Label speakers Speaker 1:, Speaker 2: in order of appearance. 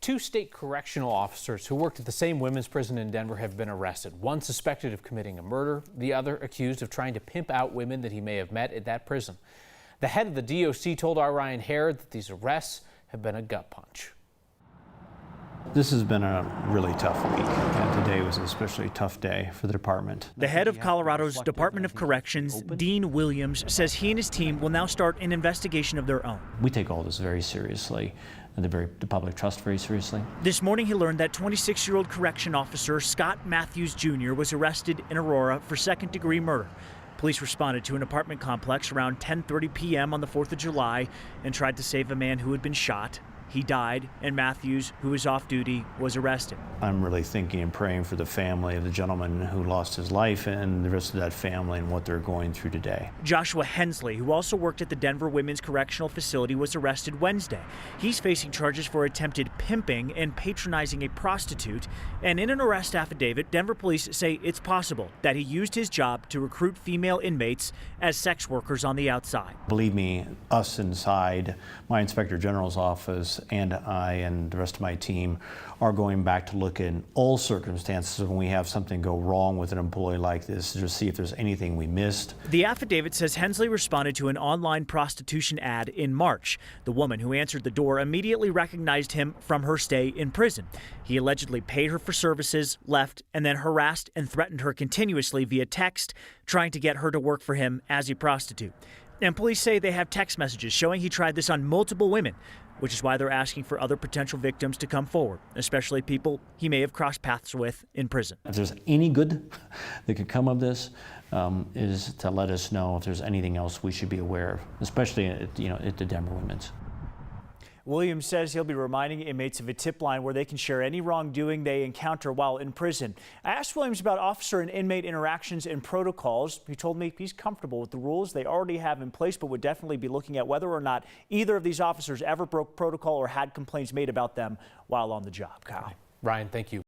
Speaker 1: Two state correctional officers who worked at the same women's prison in Denver have been arrested. One suspected of committing a murder, the other accused of trying to pimp out women that he may have met at that prison. The head of the DOC told our Ryan Hare that these arrests have been a gut punch.
Speaker 2: This has been a really tough week, and today was an especially tough day for the department.
Speaker 3: The head of Colorado's Department of Corrections, Dean Williams, says he and his team will now start an investigation of their own.
Speaker 2: We take all this very seriously, and the public trust very seriously.
Speaker 3: This morning he learned that 26-year-old correction officer Scott Matthews Jr. was arrested in Aurora for second-degree murder. Police responded to an apartment complex around 10:30 p.m. on the 4th of July and tried to save a man who had been shot. He died, and Matthews, who was off duty, was arrested.
Speaker 2: I'm really thinking and praying for the family of the gentleman who lost his life and the rest of that family and what they're going through today.
Speaker 3: Joshua Hensley, who also worked at the Denver Women's Correctional Facility, was arrested Wednesday. He's facing charges for attempted pimping and patronizing a prostitute. And in an arrest affidavit, Denver police say it's possible that he used his job to recruit female inmates as sex workers on the outside.
Speaker 2: Believe me, us inside my Inspector General's office and I and the rest of my team are going back to look in all circumstances when we have something go wrong with an employee like this to see if there's anything we missed.
Speaker 3: The affidavit says Hensley responded to an online prostitution ad in March. The woman who answered the door immediately recognized him from her stay in prison. He allegedly paid her for services, left, and then harassed and threatened her continuously via text, trying to get her to work for him as a prostitute. And police say they have text messages showing he tried this on multiple women, which is why they're asking for other potential victims to come forward, especially people he may have crossed paths with in prison.
Speaker 2: If there's any good that could come of this, is to let us know if there's anything else we should be aware of, especially at the Denver Women's.
Speaker 3: Williams says he'll be reminding inmates of a tip line where they can share any wrongdoing they encounter while in prison. I asked Williams about officer and inmate interactions and protocols. He told me he's comfortable with the rules they already have in place, but would definitely be looking at whether or not either of these officers ever broke protocol or had complaints made about them while on the job. Kyle.
Speaker 1: Ryan, thank you.